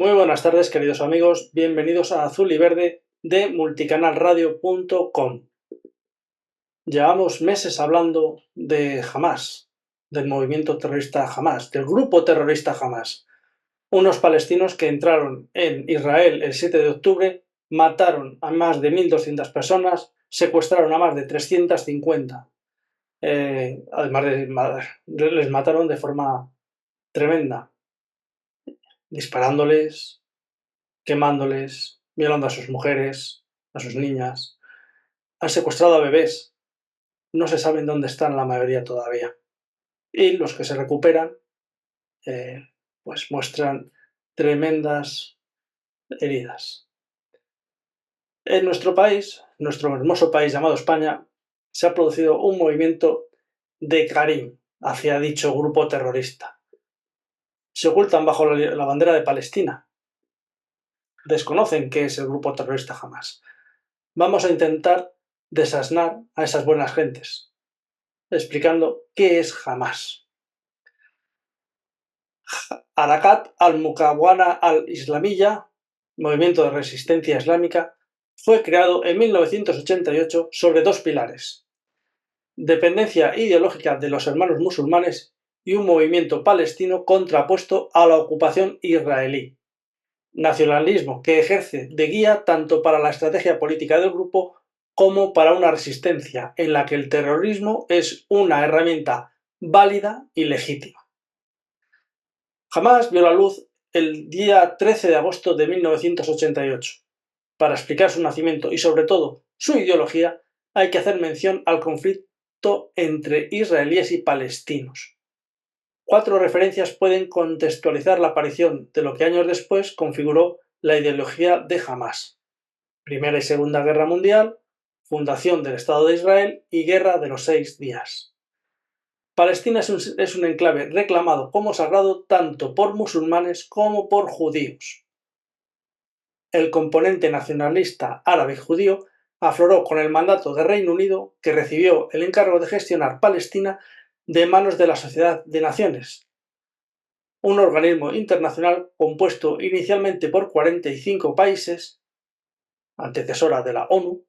Muy buenas tardes, queridos amigos. Bienvenidos a Azul y Verde de multicanalradio.com. Llevamos meses hablando de Hamás, del movimiento terrorista Hamás, del grupo terrorista Hamás. Unos palestinos que entraron en Israel el 7 de octubre, mataron a más de 1.200 personas, secuestraron a más de 350. Además, les mataron de forma tremenda, disparándoles, quemándoles, violando a sus mujeres, a sus niñas. Han secuestrado a bebés. No se saben dónde están la mayoría todavía. Y los que se recuperan, eh, pues muestran tremendas heridas. En nuestro país, nuestro hermoso país llamado España, se ha producido un movimiento de cariño hacia dicho grupo terrorista. Se ocultan bajo la bandera de Palestina. Desconocen qué es el grupo terrorista Hamás. Vamos a intentar desasnar a esas buenas gentes, explicando qué es Hamás. Harakat al-Muqawwana al-Islamiyya, movimiento de resistencia islámica, fue creado en 1988 sobre dos pilares: dependencia ideológica de los hermanos musulmanes y un movimiento palestino contrapuesto a la ocupación israelí. Nacionalismo que ejerce de guía tanto para la estrategia política del grupo como para una resistencia en la que el terrorismo es una herramienta válida y legítima. Hamás vio la luz el día 13 de agosto de 1988. Para explicar su nacimiento y sobre todo su ideología hay que hacer mención al conflicto entre israelíes y palestinos. 4 referencias pueden contextualizar la aparición de lo que años después configuró la ideología de Hamás: Primera y Segunda Guerra Mundial, fundación del Estado de Israel y Guerra de los 6 días. Palestina es un enclave reclamado como sagrado tanto por musulmanes como por judíos. El componente nacionalista árabe y judío afloró con el mandato del Reino Unido, que recibió el encargo de gestionar Palestina de manos de la Sociedad de Naciones, un organismo internacional compuesto inicialmente por 45 países, antecesora de la ONU,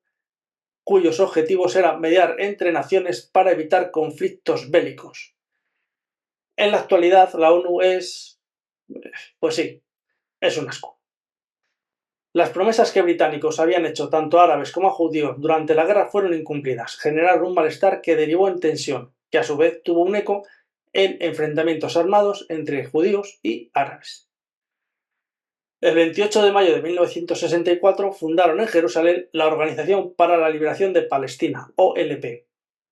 cuyos objetivos era mediar entre naciones para evitar conflictos bélicos. En la actualidad, la ONU pues sí, es un asco. Las promesas que británicos habían hecho tanto a árabes como a judíos durante la guerra fueron incumplidas, generaron un malestar que derivó en tensión, que a su vez tuvo un eco en enfrentamientos armados entre judíos y árabes. El 28 de mayo de 1964 fundaron en Jerusalén la Organización para la Liberación de Palestina, OLP,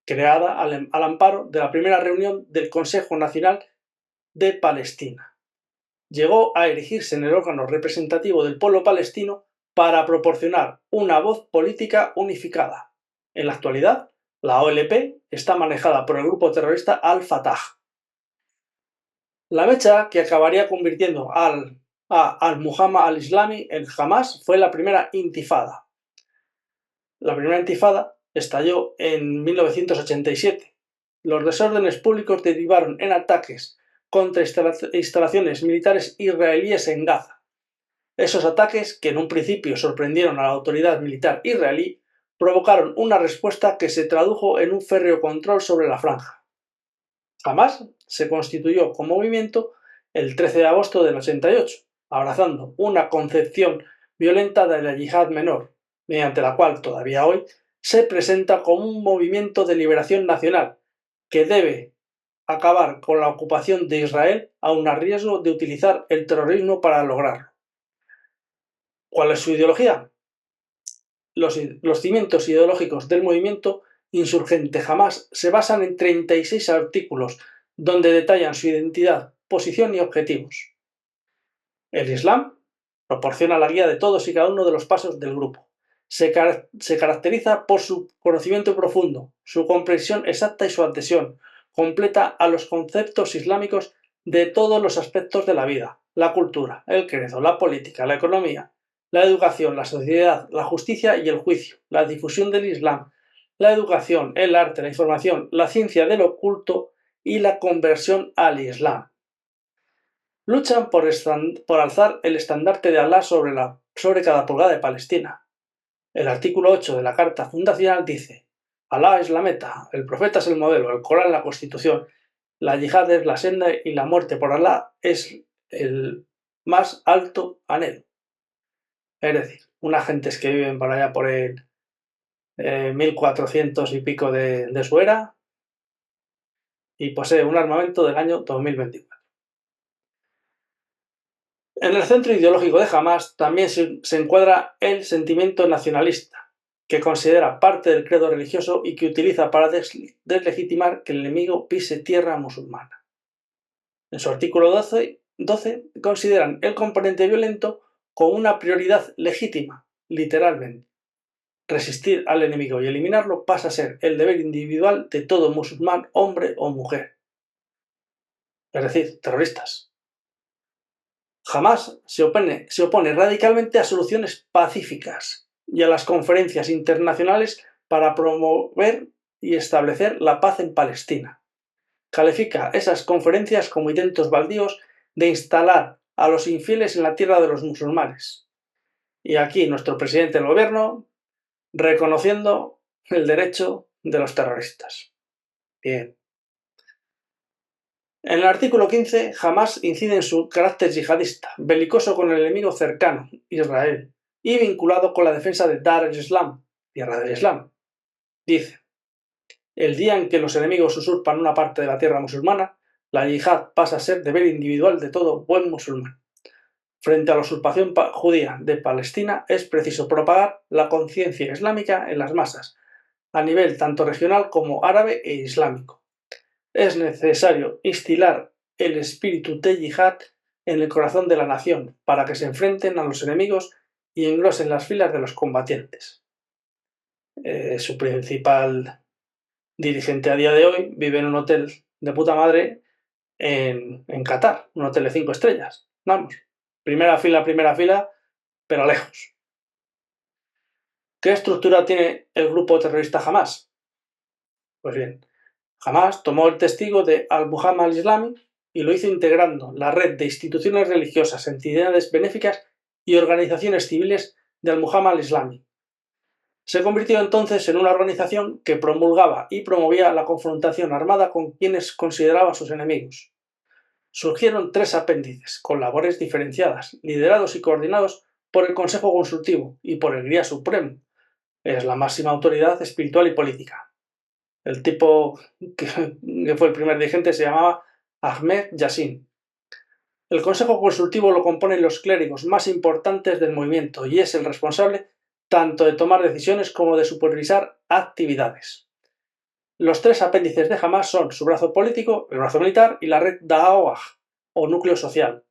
creada al amparo de la primera reunión del Consejo Nacional de Palestina. Llegó a erigirse en el órgano representativo del pueblo palestino para proporcionar una voz política unificada. En la actualidad, la OLP está manejada por el grupo terrorista Al-Fatah. La mecha que acabaría convirtiendo al-Muhammad al-Islami en Hamás fue la primera intifada. La primera intifada estalló en 1987. Los desórdenes públicos derivaron en ataques contra instalaciones militares israelíes en Gaza. Esos ataques, que en un principio sorprendieron a la autoridad militar israelí, provocaron una respuesta que se tradujo en un férreo control sobre la franja. Hamás se constituyó como movimiento el 13 de agosto del 88, abrazando una concepción violenta de la yihad menor, mediante la cual todavía hoy se presenta como un movimiento de liberación nacional que debe acabar con la ocupación de Israel aun a riesgo de utilizar el terrorismo para lograrlo. ¿Cuál es su ideología? Los cimientos ideológicos del movimiento insurgente Hamás se basan en 36 artículos donde detallan su identidad, posición y objetivos. El Islam proporciona la guía de todos y cada uno de los pasos del grupo. Se caracteriza por su conocimiento profundo, su comprensión exacta y su adhesión completa a los conceptos islámicos de todos los aspectos de la vida: la cultura, el credo, la política, la economía, la educación, la sociedad, la justicia y el juicio, la difusión del Islam, la educación, el arte, la información, la ciencia del oculto y la conversión al Islam. luchan por alzar el estandarte de Alá sobre cada pulgada de Palestina. El artículo 8 de la Carta Fundacional dice: Alá es la meta, el profeta es el modelo, el Corán la constitución, la yihad es la senda y la muerte por Alá es el más alto anhelo. Es decir, unas gentes que viven por allá por el 1400 y pico de su era y posee un armamento del año 2024. En el centro ideológico de Hamás también se encuadra el sentimiento nacionalista, que considera parte del credo religioso y que utiliza para deslegitimar que el enemigo pise tierra musulmana. En su artículo 12 consideran el componente violento como una prioridad legítima, literalmente. Resistir al enemigo y eliminarlo pasa a ser el deber individual de todo musulmán, hombre o mujer. Es decir, terroristas. Hamás se opone radicalmente a soluciones pacíficas y a las conferencias internacionales para promover y establecer la paz en Palestina. Califica esas conferencias como intentos baldíos de instalar a los infieles en la tierra de los musulmanes. Y aquí nuestro presidente del gobierno reconociendo el derecho de los terroristas. Bien. En el artículo 15, Hamás incide en su carácter yihadista, belicoso con el enemigo cercano, Israel, y vinculado con la defensa de Dar el-Islam, tierra del Islam. Dice: el día en que los enemigos usurpan una parte de la tierra musulmana, la yihad pasa a ser deber individual de todo buen musulmán. Frente a la usurpación judía de Palestina, es preciso propagar la conciencia islámica en las masas, a nivel tanto regional como árabe e islámico. Es necesario instilar el espíritu de yihad en el corazón de la nación para que se enfrenten a los enemigos y engrosen las filas de los combatientes. Su principal dirigente a día de hoy vive en un hotel de puta madre en Qatar, un hotel de 5 estrellas. Vamos, primera fila, pero lejos. ¿Qué estructura tiene el grupo terrorista Hamás? Pues bien, Hamás tomó el testigo de Al-Muhammad al-Islami y lo hizo integrando la red de instituciones religiosas, entidades benéficas y organizaciones civiles de Al-Muhammad al-Islami. Se convirtió entonces en una organización que promulgaba y promovía la confrontación armada con quienes consideraba sus enemigos. Surgieron 3 apéndices, con labores diferenciadas, liderados y coordinados por el Consejo Consultivo y por el Guía Supremo. Es la máxima autoridad espiritual y política. El tipo que fue el primer dirigente se llamaba Ahmed Yassin. El Consejo Consultivo lo componen los clérigos más importantes del movimiento y es el responsable tanto de tomar decisiones como de supervisar actividades. Los 3 apéndices de Hamás son su brazo político, el brazo militar y la red Da'awah, o núcleo social.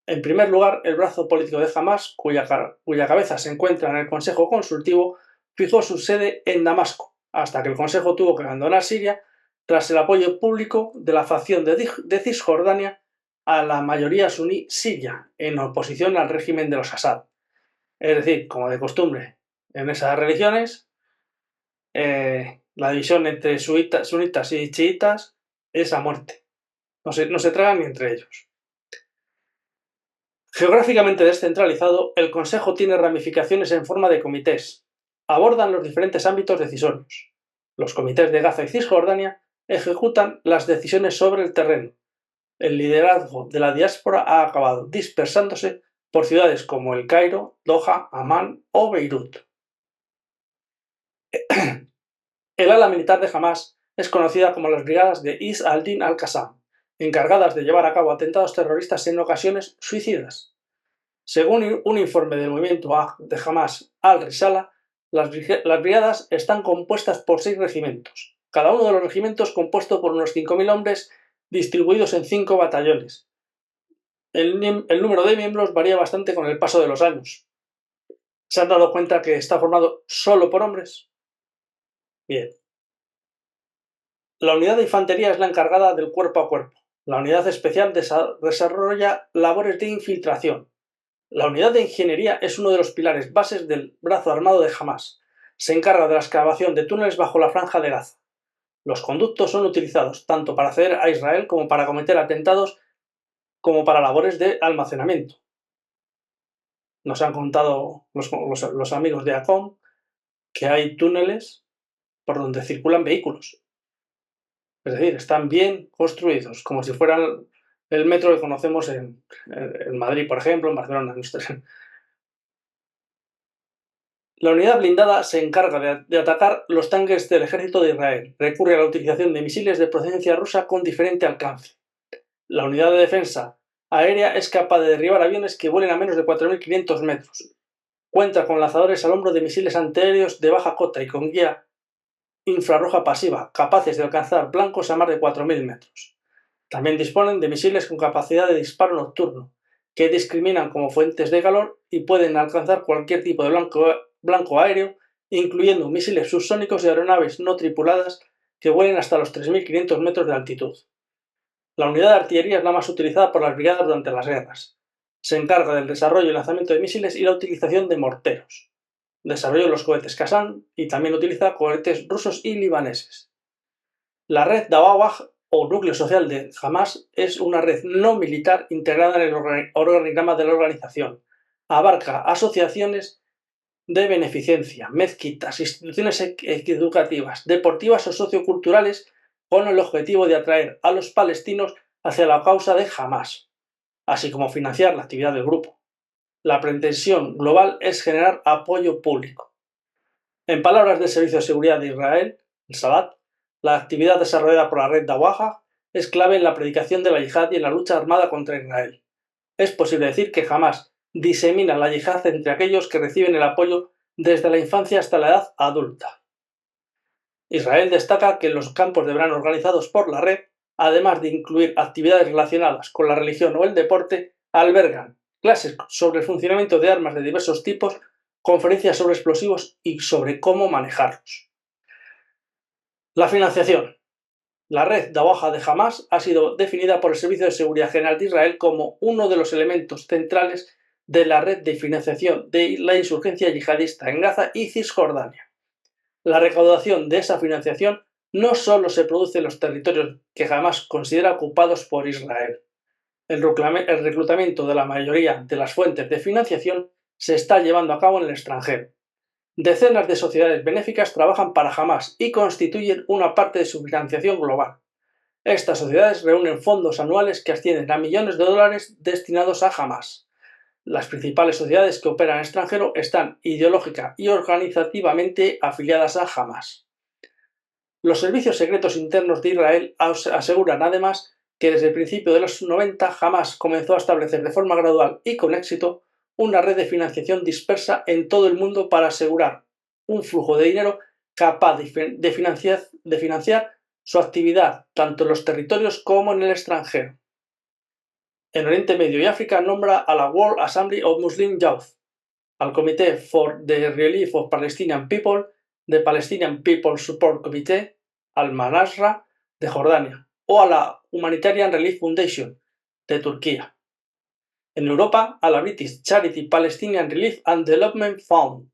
En primer lugar, el brazo político de Hamás, cuya cabeza se encuentra en el Consejo Consultivo, fijó su sede en Damasco, hasta que el Consejo tuvo que abandonar Siria tras el apoyo público de la facción de Cisjordania a la mayoría suní siria, en oposición al régimen de los Assad. Es decir, como de costumbre, en esas religiones, la división entre sunitas y chiitas es a muerte. No se tragan ni entre ellos. Geográficamente descentralizado, el Consejo tiene ramificaciones en forma de comités. Abordan los diferentes ámbitos decisorios. Los comités de Gaza y Cisjordania ejecutan las decisiones sobre el terreno. El liderazgo de la diáspora ha acabado dispersándose por ciudades como El Cairo, Doha, Amán o Beirut. El ala militar de Hamás es conocida como las brigadas de Is al-Din al-Qassam, encargadas de llevar a cabo atentados terroristas en ocasiones suicidas. Según un informe del movimiento de Hamás al-Risala, las brigadas están compuestas por 6 regimientos, cada uno de los regimientos compuesto por unos 5.000 hombres distribuidos en 5 batallones. El número de miembros varía bastante con el paso de los años. ¿Se han dado cuenta que está formado solo por hombres? Bien. La unidad de infantería es la encargada del cuerpo a cuerpo. La unidad especial desarrolla labores de infiltración. La unidad de ingeniería es uno de los pilares bases del brazo armado de Hamás. Se encarga de la excavación de túneles bajo la franja de Gaza. Los conductos son utilizados tanto para acceder a Israel como para cometer atentados como para labores de almacenamiento. Nos han contado los amigos de ACOM que hay túneles por donde circulan vehículos. Es decir, están bien construidos, como si fueran el metro que conocemos en Madrid, por ejemplo, en Barcelona. La unidad blindada se encarga de atacar los tanques del ejército de Israel. Recurre a la utilización de misiles de procedencia rusa con diferente alcance. La unidad de defensa aérea es capaz de derribar aviones que vuelen a menos de 4.500 metros. Cuenta con lanzadores al hombro de misiles antiaéreos de baja cota y con guía infrarroja pasiva, capaces de alcanzar blancos a más de 4.000 metros. También disponen de misiles con capacidad de disparo nocturno, que discriminan como fuentes de calor y pueden alcanzar cualquier tipo de blanco aéreo, incluyendo misiles subsónicos y aeronaves no tripuladas que vuelen hasta los 3.500 metros de altitud. La unidad de artillería es la más utilizada por las brigadas durante las guerras. Se encarga del desarrollo y lanzamiento de misiles y la utilización de morteros. Desarrolló los cohetes Qassam y también utiliza cohetes rusos y libaneses. La red Dawah o núcleo social de Hamas es una red no militar integrada en el organigrama de la organización. Abarca asociaciones de beneficencia, mezquitas, instituciones educativas, deportivas o socioculturales con el objetivo de atraer a los palestinos hacia la causa de Hamas, así como financiar la actividad del grupo. La pretensión global es generar apoyo público. En palabras del Servicio de Seguridad de Israel, el Sabat, la actividad desarrollada por la red Dawah es clave en la predicación de la yihad y en la lucha armada contra Israel. Es posible decir que Hamas disemina la yihad entre aquellos que reciben el apoyo desde la infancia hasta la edad adulta. Israel destaca que los campos de verano organizados por la red, además de incluir actividades relacionadas con la religión o el deporte, albergan clases sobre el funcionamiento de armas de diversos tipos, conferencias sobre explosivos y sobre cómo manejarlos. La financiación. La red Dawah de Hamas ha sido definida por el Servicio de Seguridad General de Israel como uno de los elementos centrales de la red de financiación de la insurgencia yihadista en Gaza y Cisjordania. La recaudación de esa financiación no solo se produce en los territorios que Hamas considera ocupados por Israel. El reclutamiento de la mayoría de las fuentes de financiación se está llevando a cabo en el extranjero. Decenas de sociedades benéficas trabajan para Hamas y constituyen una parte de su financiación global. Estas sociedades reúnen fondos anuales que ascienden a millones de dólares destinados a Hamas. Las principales sociedades que operan en el extranjero están ideológica y organizativamente afiliadas a Hamas. Los servicios secretos internos de Israel aseguran además que desde el principio de los 90 Hamas comenzó a establecer de forma gradual y con éxito una red de financiación dispersa en todo el mundo para asegurar un flujo de dinero capaz de financiar su actividad tanto en los territorios como en el extranjero. En Oriente Medio y África nombra a la World Assembly of Muslim Youth, al Comité for the Relief of Palestinian People, the Palestinian People Support Committee, al Manasra de Jordania o a la Humanitarian Relief Foundation de Turquía. En Europa, a la British Charity Palestinian Relief and Development Fund.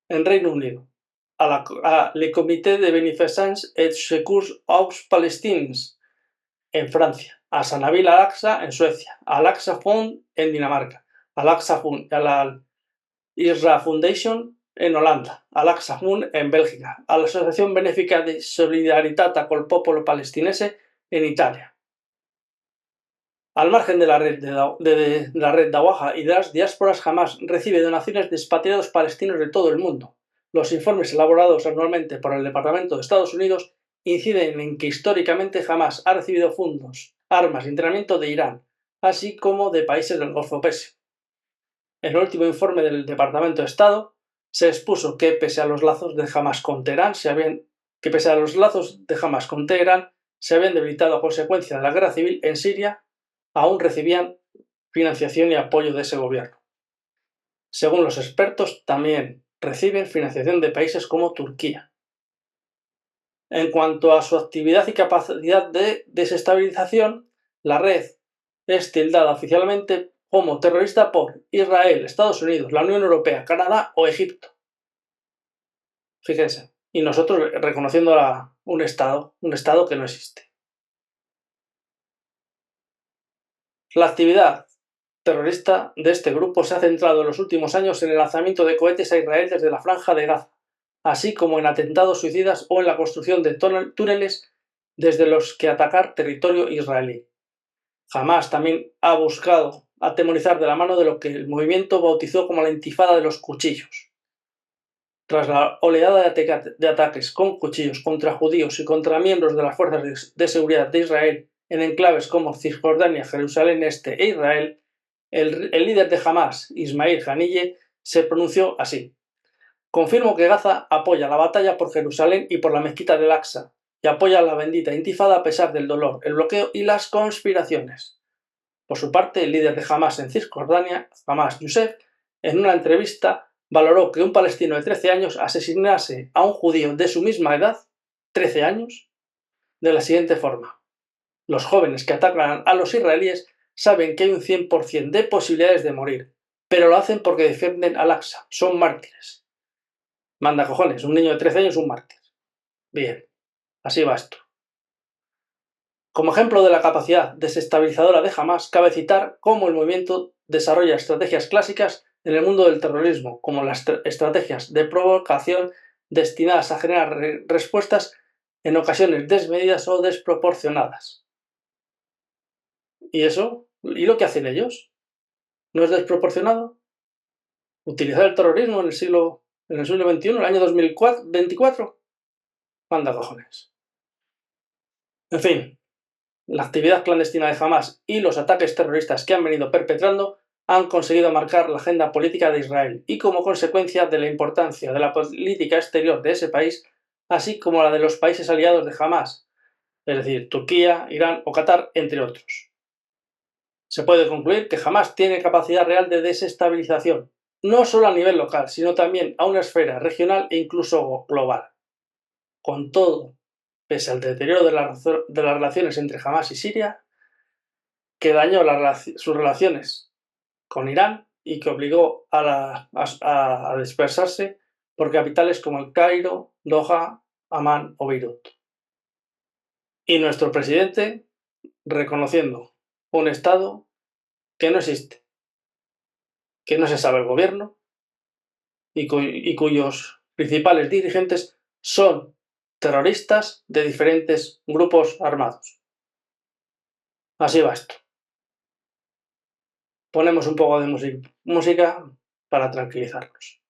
En Reino Unido, a Le Comité de Beneficence et Secours aux Palestiniens. En Francia, a Sanabil Al-Aqsa en Suecia, al Aqsa Fund en Dinamarca, al Aqsa Fund, a la Isra Foundation en Holanda, al Aqsa Fund en Bélgica, a la Asociación Benéfica de Solidaritat col Popolo Palestinese en Italia. Al margen de la red Dawah y de las diásporas, Hamas recibe donaciones de expatriados palestinos de todo el mundo. Los informes elaborados anualmente por el Departamento de Estados Unidos inciden en que históricamente Hamas ha recibido fondos, armas y entrenamiento de Irán, así como de países del Golfo Pérsico. En el último informe del Departamento de Estado se expuso que pese a los lazos de Hamas con Teherán se habían debilitado a consecuencia de la guerra civil en Siria, aún recibían financiación y apoyo de ese gobierno. Según los expertos, también reciben financiación de países como Turquía. En cuanto a su actividad y capacidad de desestabilización, la red es tildada oficialmente como terrorista por Israel, Estados Unidos, la Unión Europea, Canadá o Egipto. Fíjense, y nosotros reconociendo un estado que no existe. La actividad terrorista de este grupo se ha centrado en los últimos años en el lanzamiento de cohetes a Israel desde la Franja de Gaza, así como en atentados suicidas o en la construcción de túneles desde los que atacar territorio israelí. Hamás también ha buscado atemorizar de la mano de lo que el movimiento bautizó como la intifada de los cuchillos. Tras la oleada de ataques con cuchillos contra judíos y contra miembros de las fuerzas de seguridad de Israel en enclaves como Cisjordania, Jerusalén Este e Israel, el líder de Hamás, Ismail Haniyeh, se pronunció así: confirmo que Gaza apoya la batalla por Jerusalén y por la mezquita del Aqsa, y apoya la bendita intifada a pesar del dolor, el bloqueo y las conspiraciones. Por su parte, el líder de Hamás en Cisjordania, Hamas Youssef, en una entrevista valoró que un palestino de 13 años asesinase a un judío de su misma edad, 13 años, de la siguiente forma: los jóvenes que atacan a los israelíes saben que hay un 100% de posibilidades de morir, pero lo hacen porque defienden al Aqsa, son mártires. Manda cojones, un niño de 13 años es un mártir. Bien, así va esto. Como ejemplo de la capacidad desestabilizadora de Hamás, cabe citar cómo el movimiento desarrolla estrategias clásicas en el mundo del terrorismo, como las estrategias de provocación destinadas a generar respuestas en ocasiones desmedidas o desproporcionadas. ¿Y eso? ¿Y lo que hacen ellos? ¿No es desproporcionado? ¿Utilizar el terrorismo en el siglo XXI, el año 2024? Manda cojones. En fin, la actividad clandestina de Hamás y los ataques terroristas que han venido perpetrando han conseguido marcar la agenda política de Israel y, como consecuencia de la importancia de la política exterior de ese país, así como la de los países aliados de Hamás, es decir, Turquía, Irán o Qatar, entre otros. Se puede concluir que Hamás tiene capacidad real de desestabilización, no solo a nivel local, sino también a una esfera regional e incluso global. Con todo, pese al deterioro de las relaciones entre Hamás y Siria, que dañó sus relaciones con Irán y que obligó a dispersarse por capitales como el Cairo, Doha, Amán o Beirut. Y nuestro presidente reconociendo un Estado que no existe, que no se sabe el gobierno y cuyos principales dirigentes son terroristas de diferentes grupos armados. Así va esto. Ponemos un poco de música para tranquilizarnos.